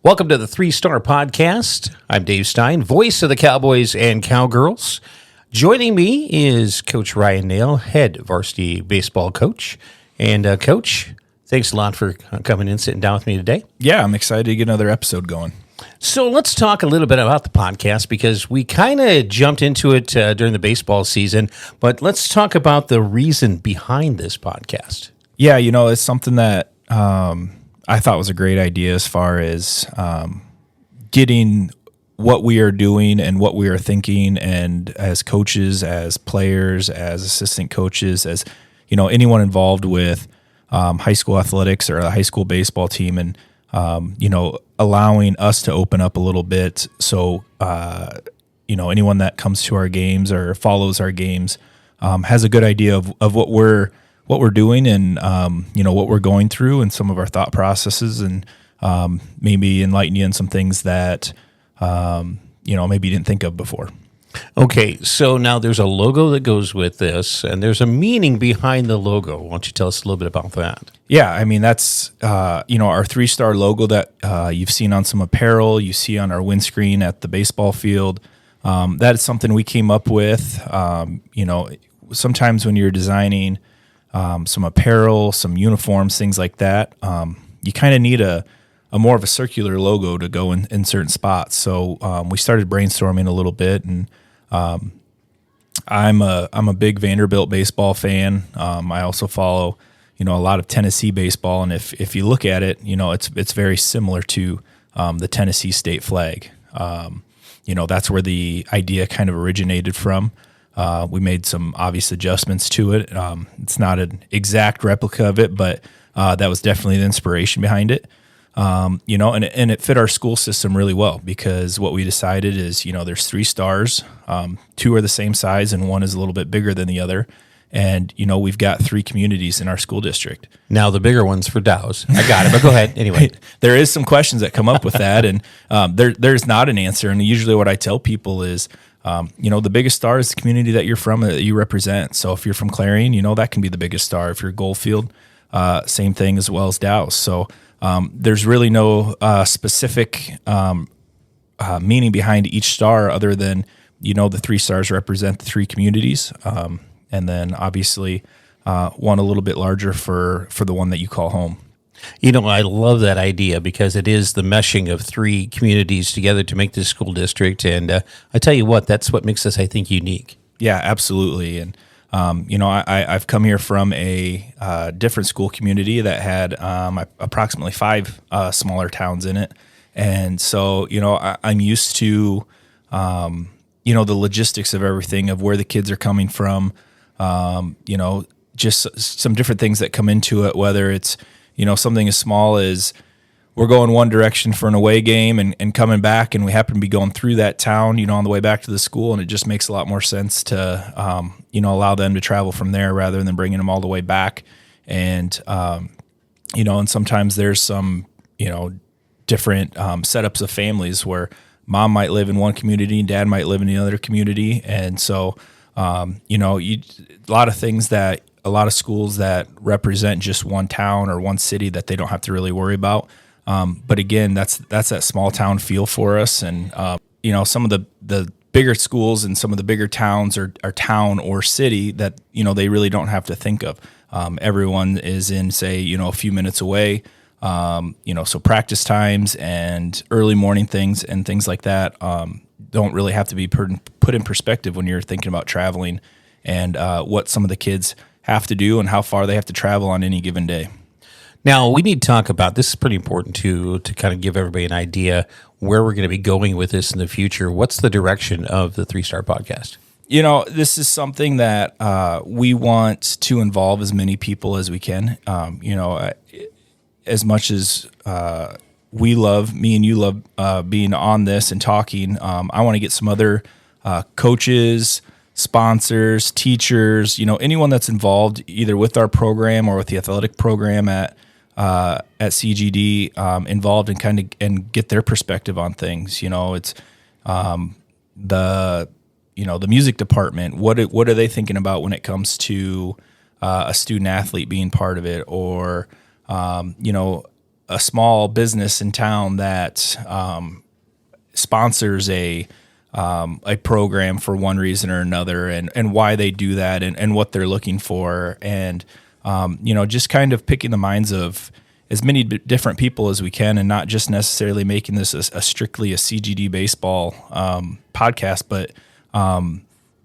Welcome to the 3-Star Podcast. I'm Dave Stein, voice of the Cowboys and Cowgirls. Joining me is Coach Ryan Nail, head varsity baseball coach. And Coach, thanks a lot for coming in, sitting down with me today. Yeah, I'm excited to get another episode going. So let's talk a little bit about the podcast because we kind of jumped into it during the baseball season, but let's talk about the reason behind this podcast. Yeah, it's something that I thought was a great idea as far as getting what we are doing and what we are thinking, and as coaches, as players, as assistant coaches, as anyone involved with high school athletics or a high school baseball team, and allowing us to open up a little bit so anyone that comes to our games or follows our games has a good idea of what we're doing and what we're going through and some of our thought processes, and maybe enlighten you in some things that maybe you didn't think of before. Okay, so now there's a logo that goes with this, and there's a meaning behind the logo. Why don't you tell us a little bit about that? Yeah, I mean, that's our 3-star logo that you've seen on some apparel, you see on our windscreen at the baseball field. That is something we came up with. Sometimes when you're designing some apparel, some uniforms, things like that, you kind of need a more of a circular logo to go in certain spots. So we started brainstorming a little bit, and I'm a big Vanderbilt baseball fan. I also follow a lot of Tennessee baseball, and if you look at it, it's very similar to the Tennessee state flag. That's where the idea kind of originated from. We made some obvious adjustments to it. It's not an exact replica of it, but that was definitely the inspiration behind it. And it fit our school system really well, because what we decided is, there's 3 stars, 2 are the same size and 1 is a little bit bigger than the other. And, we've got 3 communities in our school district. Now the bigger one's for Dows. I got it, but go ahead. Anyway, there is some questions that come up with that, and there's not an answer. And usually what I tell people is, the biggest star is the community that you're from, that you represent. So if you're from Clarion, that can be the biggest star. If you're Goldfield, same thing, as well as Dows. So there's really no specific meaning behind each star other than, the 3 stars represent the 3 communities. And then obviously one a little bit larger for the one that you call home. I love that idea because it is the meshing of 3 communities together to make this school district. And I tell you what, that's what makes us, I think, unique. Yeah, absolutely. And, I've come here from a different school community that had approximately 5 smaller towns in it. And so, I'm used to, the logistics of everything, of where the kids are coming from, just some different things that come into it, whether it's, something as small as we're going one direction for an away game and coming back, and we happen to be going through that town, on the way back to the school, and it just makes a lot more sense to, allow them to travel from there rather than bringing them all the way back. And, and sometimes there's some, different setups of families where mom might live in one community and dad might live in the other community. And so, a lot of things that a lot of schools that represent just one town or one city that they don't have to really worry about. But again, that's that small town feel for us. And, some of the bigger schools and some of the bigger towns are town or city that, they really don't have to think of. Everyone is in, say, a few minutes away. So practice times and early morning things and things like that don't really have to be put in perspective when you're thinking about traveling and what some of the kids have to do and how far they have to travel on any given day. Now, we need to talk about, this is pretty important to kind of give everybody an idea where we're going to be going with this in the future. What's the direction of the 3-Star Podcast? This is something that we want to involve as many people as we can. As much as me and you love being on this and talking, I want to get some other coaches, sponsors, teachers, anyone that's involved either with our program or with the athletic program at CGD, involved and get their perspective on things. It's the the music department. What are they thinking about when it comes to a student athlete being part of it, or a small business in town that sponsors a program for one reason or another, and why they do that, and what they're looking for, and just kind of picking the minds of as many different people as we can, and not just necessarily making this a strictly a CGD baseball podcast, but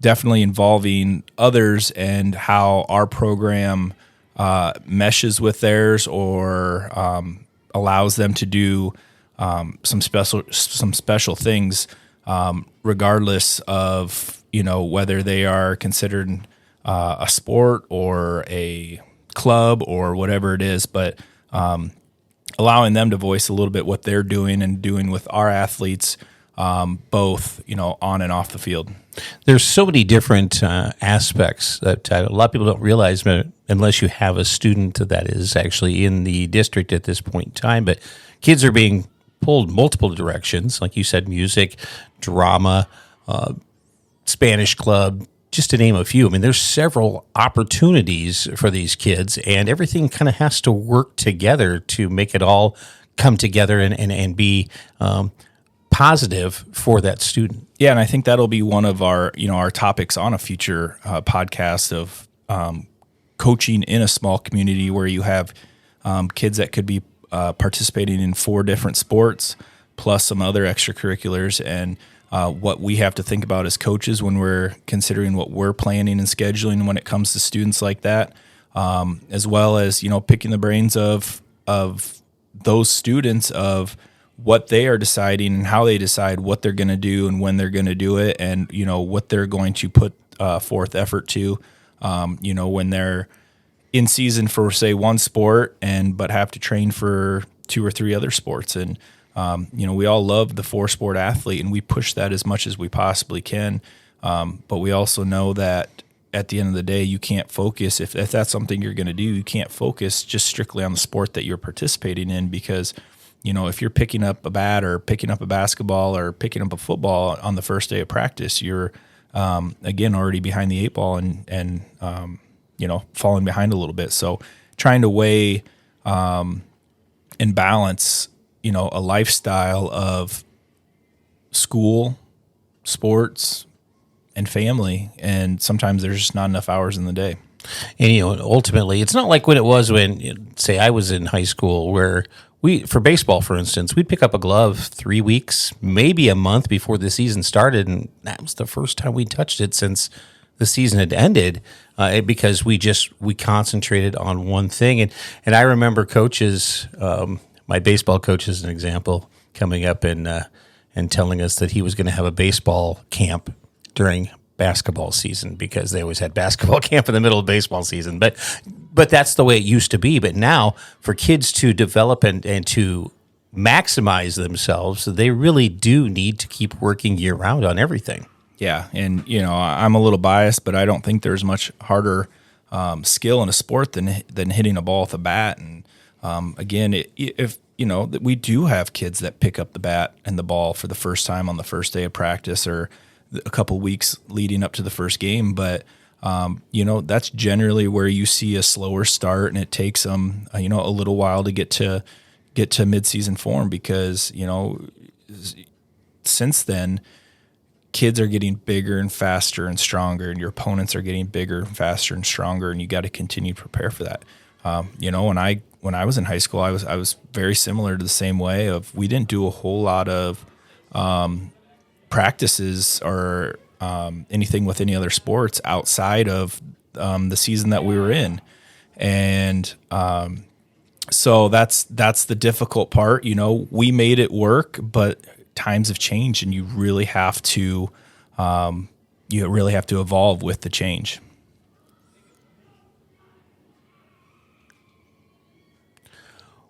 definitely involving others and how our program meshes with theirs, or allows them to do some special things, regardless of whether they are considered a sport or a club or whatever it is, but allowing them to voice a little bit what they're doing and doing with our athletes, both on and off the field. There's so many different aspects that a lot of people don't realize, but unless you have a student that is actually in the district at this point in time. But kids are being pulled multiple directions, like you said, music, drama, Spanish club, just to name a few. I mean, there's several opportunities for these kids, and everything kind of has to work together to make it all come together and be positive for that student. Yeah, and I think that'll be one of our our topics on a future podcast of coaching in a small community where you have kids that could be participating in 4 different sports plus some other extracurriculars, and what we have to think about as coaches when we're considering what we're planning and scheduling when it comes to students like that, as well as picking the brains of those students of what they are deciding and how they decide what they're going to do and when they're going to do it, and what they're going to put forth effort to, when they're in season for say one sport but have to train for 2 or 3 other sports. And we all love the 4-sport athlete, and we push that as much as we possibly can, but we also know that at the end of the day, you can't focus if that's something you're going to do. You can't focus just strictly on the sport that you're participating in, because if you're picking up a bat or picking up a basketball or picking up a football on the first day of practice, you're again already behind the 8 ball and falling behind a little bit. So trying to weigh and balance a lifestyle of school, sports, and family, and sometimes there's just not enough hours in the day. And ultimately, it's not like when it was when, say, I was in high school, where for baseball, for instance, we'd pick up a glove 3 weeks, maybe a month before the season started, and that was the first time we touched it since the season had ended, because we concentrated on one thing. And I remember coaches, my baseball coach as an example, coming up and telling us that he was going to have a baseball camp during basketball season, because they always had basketball camp in the middle of baseball season. But that's the way it used to be. But now, for kids to develop and to maximize themselves, they really do need to keep working year round on everything. Yeah, and I'm a little biased, but I don't think there's much harder skill in a sport than hitting a ball with a bat. And again, if we do have kids that pick up the bat and the ball for the first time on the first day of practice or a couple weeks leading up to the first game, but that's generally where you see a slower start, and it takes them a little while to get to midseason form, because since then kids are getting bigger and faster and stronger, and your opponents are getting bigger and faster and stronger, and you got to continue to prepare for that. When I was in high school, I was very similar to the same way of, we didn't do a whole lot of practices or anything with any other sports outside of the season that we were in. And so that's the difficult part. We made it work, but times have changed, and you really have to evolve with the change.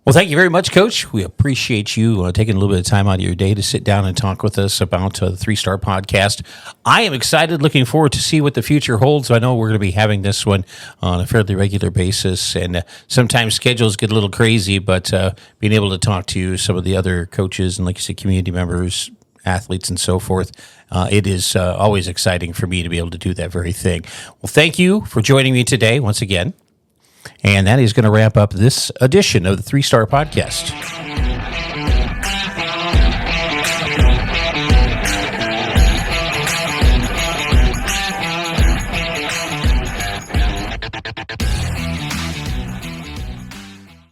Well, thank you very much, Coach. We appreciate you taking a little bit of time out of your day to sit down and talk with us about the 3-Star Podcast. I am excited, looking forward to see what the future holds. I know we're going to be having this one on a fairly regular basis, and sometimes schedules get a little crazy, but being able to talk to some of the other coaches and, like you said, community members, athletes, and so forth, it is always exciting for me to be able to do that very thing. Well, thank you for joining me today once again. And that is going to wrap up this edition of the 3-Star Podcast.